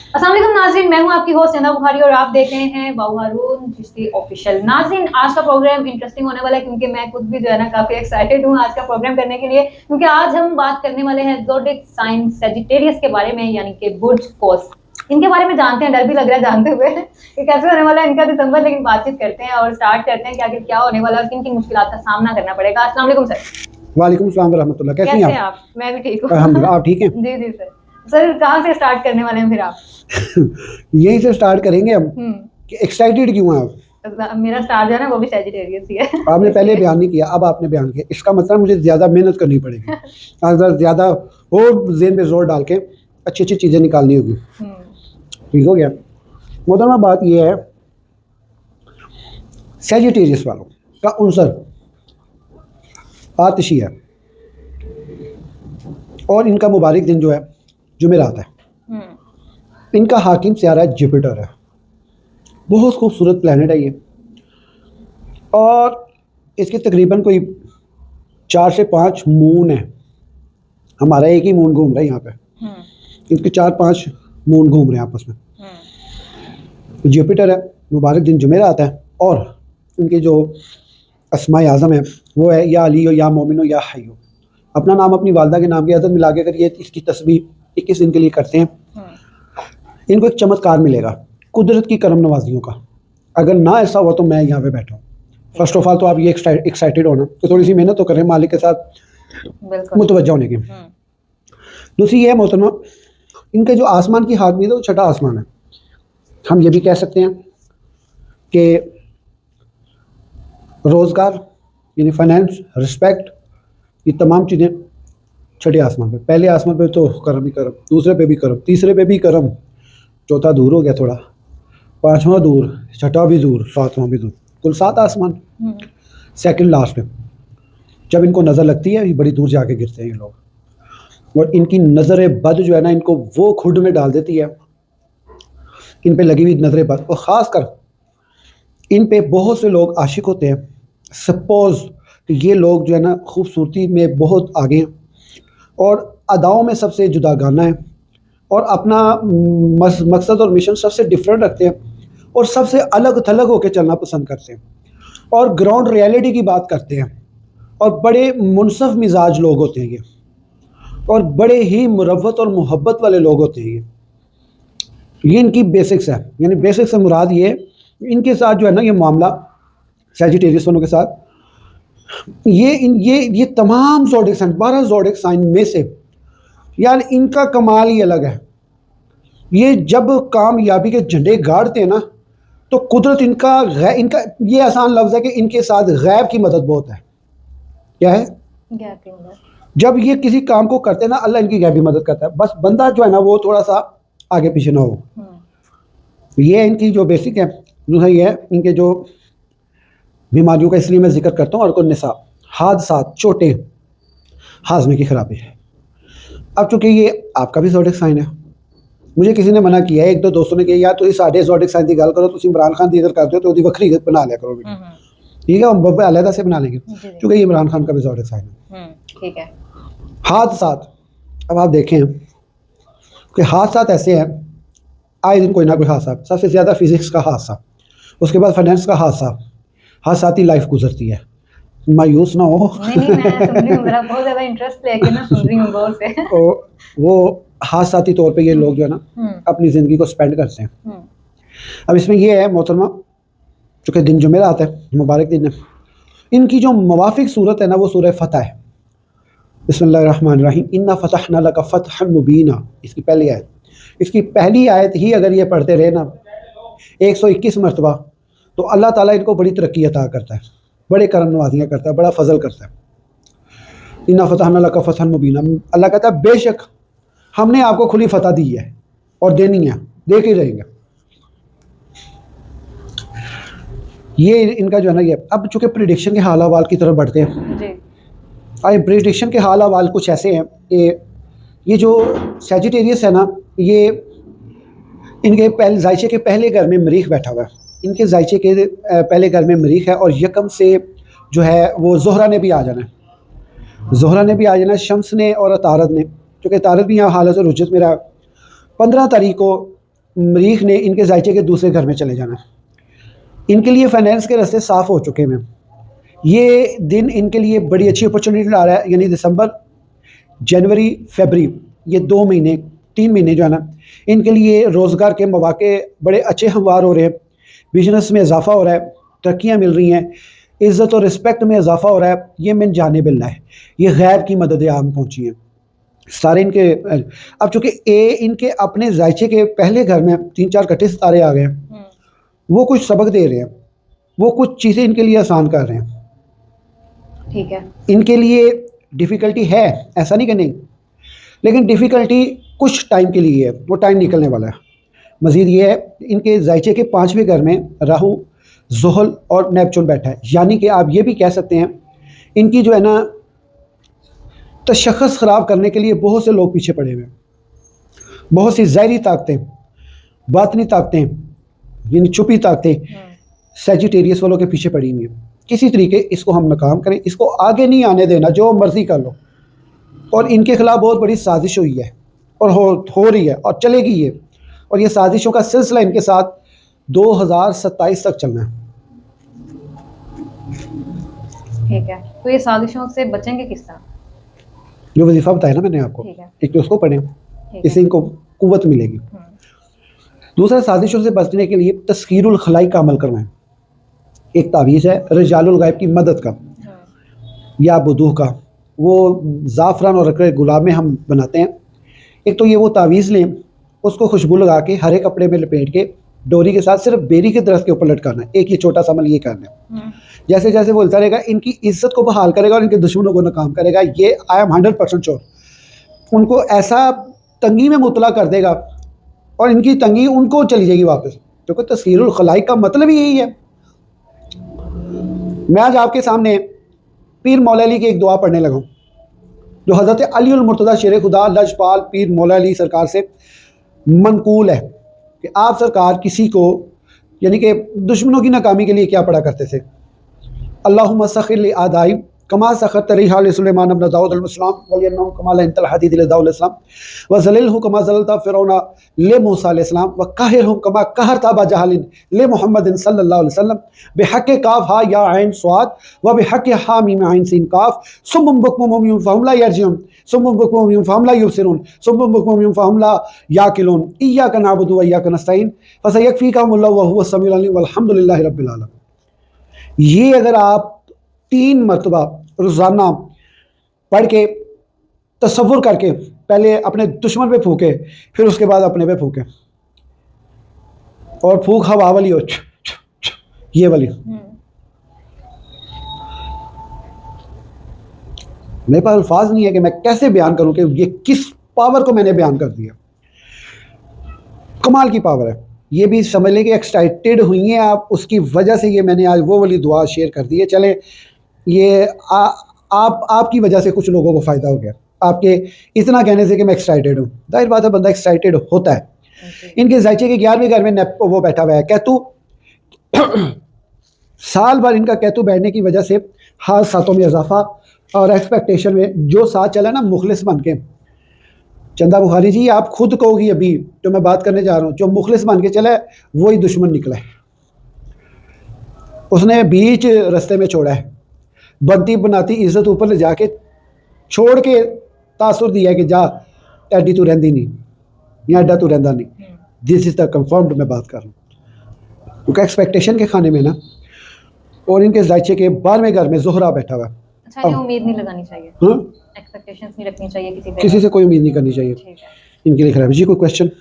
अस्सलाम वालेकुम नाज़रीन, मैं हूं आपकी होस्ट नंदा बुखारी और आप देख रहे हैं बाबू हारून चिश्ती ऑफिशियल। नाज़रीन, आज का प्रोग्राम इंटरेस्टिंग होने वाला है क्योंकि मैं खुद भी जो है ना काफी एक्साइटेड हूं आज का प्रोग्राम करने के लिए, क्योंकि आज हम बात करने वाले हैं ज़ोडिक साइन सेजिटेरियस के बारे में, यानी कि बुर्ज कौस। इनके बारे में जानते हैं, डर भी लग रहा है जानते हुए कि कैसे होने वाला है इनका दिसंबर, लेकिन बातचीत करते हैं और स्टार्ट करते हैं कि आखिर क्या होने वाला है और किन किन मुश्किलात का सामना करना पड़ेगा। अस्सलाम वालेकुम सर। वालेकुम सलाम रहमतुल्लाह। कैसे हैं आप? मैं भी ठीक हूँ अल्हम्दुलिल्लाह। आप ठीक हैं? जी जी सर। सर कहाँ से स्टार्ट करने वाले हैं फिर आप? यहीं से स्टार्ट करेंगे हम कि एक्साइटेड क्यों हैं आप? मेरा स्टार जो है ना वो भी सेजिटेरियस ही है। आपने पहले बयान नहीं किया, अब आपने बयान किया, इसका मतलब मुझे ज़्यादा मेहनत करनी पड़ेगी। अगर ज़्यादा और ज़हन पे जोर डाल के अच्छी अच्छी चीज़ें निकालनी होगी। ठीक हो गया। मोहतरमा बात यह है, सेजिटेरियस वालों का उनसर आतिशी है और इनका मुबारक दिन जो है जुमेरात है। इनका हाकिम सियारा जुपिटर है, बहुत खूबसूरत प्लेनेट है ये, और इसके तकरीबन कोई 4 से 5 मून है। हमारा एक ही मून घूम रहा है यहाँ पे, इनके 4-5 मून घूम रहे हैं आपस में। जुपिटर है, मुबारक दिन जुमेरात है, और इनके जो अस्माए आज़म है वो है या अली हो, या मोमिन हो, या हई हो। अपना नाम अपनी वालदा के नाम की अदद मिला के अगर ये इसकी तस्बीह 21 दिन के लिए करते हैं, इनको एक चमत्कार मिलेगा कुदरत की करम नवाजियों का। अगर ना ऐसा हुआ तो मैं यहाँ पे बैठा हूँ। फर्स्ट ऑफ ऑल तो आप ये एक्साइटेड होना कि थोड़ी सी मेहनत तो करें मालिक के साथ मुतवज्जा होने की। दूसरी ये है मोहतरमा, इनके जो आसमान की हाकमियत है वो छठा आसमान है। हम ये भी कह सकते हैं कि रोज़गार यानी फाइनेंस, रिस्पेक्ट, ये तमाम चीज़ें छठे आसमान पे। पहले आसमान पे तो करम ही करम, दूसरे पे भी करम, तीसरे पे भी करम, चौथा दूर हो गया थोड़ा, पांचवा दूर, छठा भी दूर, सातवां भी दूर, कुल 7 आसमान। सेकंड लास्ट पे जब इनको नज़र लगती है ये बड़ी दूर जाके गिरते हैं ये लोग, और इनकी नज़र बद जो है ना इनको वो खुड में डाल देती है। इन पे लगी हुई नज़र बद, और ख़ास कर इन पे बहुत से लोग आशिक होते हैं। सपोज़ ये लोग जो है ना खूबसूरती में बहुत आगे हैं और अदाओं में सबसे जुदागाना है, और अपना मकसद और मिशन सबसे डिफरेंट रखते हैं, और सबसे अलग थलग होकर चलना पसंद करते हैं, और ग्राउंड रियलिटी की बात करते हैं, और बड़े मुनसफ मिजाज लोग होते हैं ये, और बड़े ही मुरव्वत और मोहब्बत वाले लोग होते हैं ये इनकी बेसिक्स है। यानी बेसिक्स से मुराद ये इनके साथ जो है ना ये मामला सेजिटेरियस वालों के साथ, ये तमाम ज़ोडिक साइन, 12 ज़ोडिक साइन में से यार इनका कमाल ही अलग है। ये जब कामयाबी के झंडे गाड़ते हैं ना तो कुदरत इनका ये आसान लफ्ज़ है कि इनके साथ गैब की मदद बहुत है। क्या है? गैब की मदद। जब ये किसी काम को करते हैं ना अल्लाह इनकी गैबी मदद करता है, बस बंदा जो है ना वो थोड़ा सा आगे पीछे ना हो। ये इनकी जो बेसिक है दूसरा ये है इनके जो बीमारियों का, इसलिए मैं जिक्र करता हूँ, और को निसा, हादसात, चोटें, हाजमे की खराबी है। अब चूँकि ये आपका भी ज़ोडिक साइन है, मुझे किसी ने मना किया है, एक दो दोस्तों ने कहा यार तुम साढ़े ज़ोडिक साइन की गल करो, तुम इमरान खान की इधर करते हो तो उसकी वक्री बना लिया करो वीडियो। ठीक है, हम अलहदा से बना लेंगे क्योंकि ये इमरान खान का भी ज़ोडिक साइन है। ठीक है। हादसात, अब आप देखें कि हादसात ऐसे हैं, आए दिन कोई ना कोई हादसा, सबसे ज़्यादा फिजिक्स का हादसा, उसके बाद फाइनेंस का हादसा, हादसाती लाइफ गुजरती है। मायूस ना हो। नहीं, मैं सुन रही हूँ, मेरा बहुत ज़्यादा इंटरेस्ट लेके ना सुन रही हूँ गौर से। वो हादसाती तौर पे ये लोग जो है ना अपनी ज़िंदगी को स्पेंड करते हैं। अब इसमें ये है मोहतरमा, चूँकि दिन जुमेरात है, मुबारक दिन है, इनकी जो मुवाफिक सूरत है ना वो सूरह फतह है। बिस्मिल्लाहिर्रहमानिर्रहीम, इन्ना फतहना लका फतहन मुबीना, इसकी पहली आयत। इसकी पहली आयत ही अगर ये पढ़ते रहे ना 121 मरतबा तो अल्लाह ताला इनको बड़ी तरक्की अता करता है, बड़े करम नवाजियाँ करता है, बड़ा फजल करता है। इन्ना फतहना लका फतहन मुबीना, अल्लाह कहता है बेशक हमने आपको खुली फतह दी है और देनी है, देख ही रहेंगे। ये इनका जो है ना ये, अब चूँकि प्रिडिक्शन के हाल अहवाल की तरफ बढ़ते हैं। आई प्रिडिक्शन के हाल अहवाल कुछ ऐसे हैं कि ये जो सेजिटेरियस है ना, ये इनके पहले जायचे के पहले घर में मरीख बैठा हुआ है। इनके जायचे के पहले घर में मरीख है, और यकम से जो है वो ज़ोहरा ने भी आ जाना है, ज़ोहरा ने भी आ जाना है, शम्स ने और तारद ने, क्योंकि तारद भी यहाँ हालत रुजत में रहा। 15 तारीख को मरीख ने इनके जायचे के दूसरे घर में चले जाना है। इनके लिए फाइनेंस के रास्ते साफ़ हो चुके हैं। ये दिन इनके लिए बड़ी अच्छी अपॉर्चुनिटी ला रहा है, यानी दिसंबर, जनवरी, फरवरी, ये 2 महीने 3 महीने जो है ना, इनके लिए रोज़गार के मौके बड़े अच्छे हमवार हो रहे हैं। बिजनेस में इजाफा हो रहा है, तरक्कियाँ मिल रही हैं, इज़्ज़त और रिस्पेक्ट में इजाफा हो रहा है। ये मिन जानिबिल्लाह है, ये गैब की मदद आम पहुँची हैं सारे इनके। अब चूँकि इनके अपने जायचे के पहले घर में 3-4 कट्टे सितारे आ गए हैं, वो कुछ सबक दे रहे हैं, वो कुछ चीज़ें इनके लिए आसान कर रहे हैं। ठीक है, इनके लिए डिफ़िकल्टी है, ऐसा नहीं कि नहीं, लेकिन डिफ़िकल्टी कुछ टाइम के लिए है, वो टाइम निकलने वाला है। मज़ीद ये है, इनके जायचे के 5वें घर में राहु, ज़ुहल और नेपचून बैठा है, यानी कि आप ये भी कह सकते हैं इनकी जो है ना तशख़्ख़ुस ख़राब करने के लिए बहुत से लोग पीछे पड़े हुए हैं। बहुत सी ज़ाहिरी ताकतें, बातनी ताकतें, यानी छुपी ताकतें सैजिटेरियस वालों के पीछे पड़ी हुई हैं। किसी तरीके इसको हम नाकाम करें, इसको आगे नहीं आने देना, जो मर्ज़ी कर लो। और इनके ख़िलाफ़ बहुत बड़ी साजिश हुई है और हो रही है और चलेगी ये, और ये साजिशों का सिलसिला इनके साथ 2027 तक चलना है। ठीक है, तो ये साजिशों से बचेंगे किस तरह? जो वजीफ़ा बताया ना मैंने आपको, एक तो उसको पढ़ें, इससे इनको कुव्वत मिलेगी। दूसरा, साजिशों से बचने के लिए तस्कीरुल खलाई का अमल करवाएं। एक तावीज़ है रिजालुल गायब की मदद का या बुदूह का, वो ज़ाफ़रान और अरक गुलाब में हम बनाते हैं। एक तो ये वो तावीज़ लें, उसको खुशबू लगा के हरे कपड़े में लपेट के डोरी के साथ सिर्फ बेरी के दरख्त के ऊपर लटकाना है। एक ये छोटा सा अमल ये करना है। जैसे जैसे बोलता रहेगा, इनकी इज्जत को बहाल करेगा और इनके दुश्मनों को नाकाम करेगा। ये आई एम 100% श्योर। उनको ऐसा तंगी में मुतला कर देगा और इनकी तंगी उनको चली जाएगी वापस, क्योंकि तस्कीरुल खलाइक का मतलब ही यही है। मैं आज आपके सामने पीर मौला अली की एक दुआ पढ़ने लगा हूँ, जो हज़रत अलीउल मुर्तज़ा शेर खुदा लजपाल पीर मौला अली सरकार से मनकूल है कि आप सरकार किसी को, यानी कि दुश्मनों की नाकामी के लिए क्या पढ़ा करते थे। अल्लाहुम्मा सखिर li आदाई कमा सखत रिहा li सुलेमान इब्न दाऊद अलैहिस्सलाम वलियन्नहु कमा लअनतल हदीद li दाऊद अलैहिस्सलाम व ज़लिलहु कमा ज़ललता फ़िरौना ले मूसा अलैहिस्सलाम व कहरहु कमा कहरता बा जहलिन ले मुहम्मदिन सल्लल्लाहु अलैहि वसल्लम बिहक़्क़ि काफ हा या ऐन स्वाद व बिहक़्क़ि हा मीम ऐन सीन काफ सुम्मुम बुक्मुम उम्युन फ़हुम ला यरजिऊन सुम्मुम बुक्मुम उम्युन फ़हुम ला युबसिरून सुम्मुम बुक्मुम उम्युन फ़हुम ला याक़िलून इय्याका नअबुदु व इय्याका नस्तईन फ़सयकफ़ीकहुमुल्लाहु व हुवस समीउल अलीम वल्हम्दुलिल्लाहि रब्बिल आलमीन। ये अगर आप 3 मरतबा रोज़ाना पढ़ के तसव्वुर करके पहले अपने दुश्मन पे फूके, फिर उसके बाद अपने पे फूके, और फूक हवा वाली हो, ये वाली। मेरे पास अल्फाज नहीं है कि मैं कैसे बयान करूं कि ये किस पावर को मैंने बयान कर दिया। कमाल की पावर है। ये भी समझ लें कि एक्साइटेड हुई हैं आप, उसकी वजह से ये मैंने आज वो वाली दुआ शेयर कर दी है। चलें, ये आपकी वजह से कुछ लोगों को फ़ायदा हो गया, आपके इतना कहने से कि मैं एक्साइटेड हूँ। जाहिर बात है, बंदा एक्साइटेड होता है। इनके जायचे के 11वें घर में वो बैठा हुआ है कैतु। साल भर इनका कैतु बैठने की वजह से हाल सातों में इजाफा और एक्सपेक्टेशन में जो साथ चला ना, मुखलिस बन के। चंदा बुखारी जी, आप खुद कहोगी अभी जो मैं बात करने जा रहा हूँ, जो मुखलिस बन के चला है वही दुश्मन निकला है। उसने बीच रास्ते में छोड़ा है, बनती बनाती इज्जत ऊपर ले जाके छोड़ के तासुर दिया कि जा एडी तू रहंदी नहीं या एडा तू रहंदा नहीं। दिस इज़ द कंफर्म्ड मैं बात कर रहा हूँ, क्योंकि एक्सपेक्टेशन के खाने में ना। और इनके जायचे के 12वें घर में ज़ोहरा बैठा हुआ है। अच्छा, ये उम्मीद नहीं लगानी चाहिए, हाँ, एक्सपेक्टेशंस नहीं रखनी चाहिए किसी से कोई उम्मीद नहीं करनी चाहिए। ठीक है इनके लिए खराब जी। कोई क्वेश्चन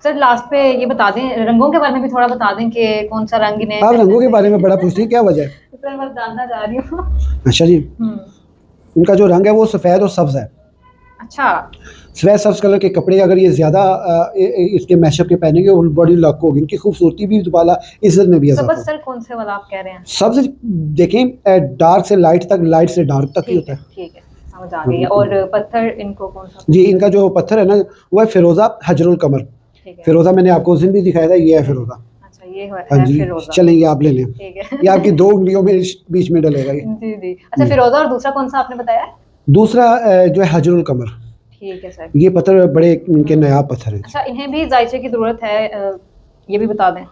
सर? लास्ट पे ये बता दें, रंगों के बारे में भी थोड़ा बता दें कि कौन सा रंग इन्हें। आप रंगों के बारे में बड़ा पूछती हैं, क्या वजह है? सर मैं जानना चाह रही हूँ। अच्छा जी, इनका जो रंग है वो सफ़ेद और सब्ज़ है। अच्छा, सफ़ेद सब्ज़ कलर के कपड़े अगर ये ज़्यादा इसके मैशअप के पहनेंगे और बॉडी लॉक होगी, इनकी खूबसूरती भी दुबारा इज्जत में भी सब्ज़ सर कौन से वाला आप कह रहे हैं? सब्ज़ देखें, डार्क से लाइट तक, लाइट से डार्क तक ही होता है। ठीक है, समझ आ गई। और पत्थर इनको कौन सा? जी, इनका जो पत्थर है ना वो है फिरोज़ा हजरुल कमर। फिरोज़ा मैंने आपको उस दिन भी दिखाया था, ये है फिरोज़ा। अच्छा, ये है हाँ जी, फिरोज़ा। चलें ये आप ले लें। ठीक है, ये आपकी 2 उंगलियों में बीच में डलेगा ये। जी जी। अच्छा, फिरोज़ा और दूसरा कौन सा आपने बताया? दूसरा जो है हजरुल कमर। ठीक है सर। ये पत्थर बड़े इनके नायाब पत्थर हैं। अच्छा, इन्हें भी जायचे की जरूरत है, ये भी बता दें।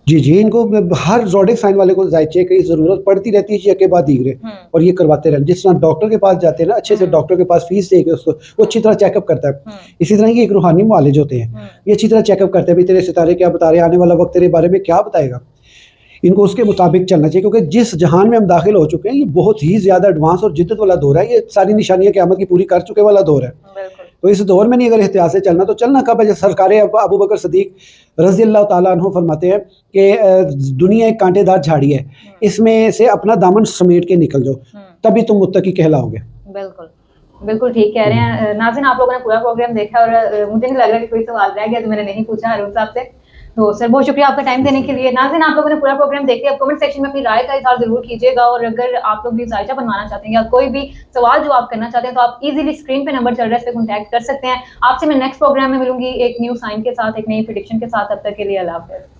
जी जी, इनको हर ज़ोडिक साइन वाले को जायचे की ज़रूरत पड़ती रहती है के बाद दीगरे, और ये करवाते रहते। जिस तरह डॉक्टर के पास जाते हैं ना, अच्छे से डॉक्टर के पास फीस दे के उसको वो अच्छी तरह चेकअप करता है। इसी तरह ये एक रूहानी मुआलिज होते हैं, ये अच्छी तरह चेकअप करते हैं भी तेरे सितारे क्या बता रहे हैं, आने वाला वक्त तेरे बारे में क्या बताएगा। इनको उसके मुताबिक चलना चाहिए, क्योंकि जिस जहान में हम दाखिल हो चुके हैं ये बहुत ही ज़्यादा एडवांस और जिद्दत वाला दौर है। ये सारी निशानियाँ क़यामत की पूरी कर चुके वाला दौर है। तो इस दौर में नहीं अगर एहतियात से चलना तो चलना कब है। सरकार अबू बकर सदीक रज़ी अल्लाह ताला अन्हु फरमाते हैं कि दुनिया एक कांटेदार झाड़ी है, इसमें से अपना दामन समेट के निकल जाओ, तभी तुम मुत्तकी कहलाओगे। बिल्कुल बिल्कुल ठीक कह रहे हैं। नाज़रीन, आप लोगों ने पूरा प्रोग्राम देखा और मुझे नहीं लग रहा कि कोई सवाल रह गया तो मैंने नहीं पूछा हारून साहब से। तो सर बहुत शुक्रिया आपका टाइम देने के लिए। नाज़रीन, आप लोगों ने पूरा प्रोग्राम देख लिया। कमेंट सेक्शन में अपनी राय का इज़हार जरूर कीजिएगा, और अगर आप लोग भी जायचा बनवाना चाहते हैं या कोई भी सवाल जो आप करना चाहते हैं तो आप इजीली स्क्रीन पे नंबर चल रहा है, इस पे कॉन्टैक्ट कर सकते हैं। आपसे मैं नेक्स्ट प्रोग्राम में मिलूंगी एक न्यू साइन के साथ, एक नई प्रेडिक्शन के साथ। तब तक के लिए अल्लाह हाफ़िज़।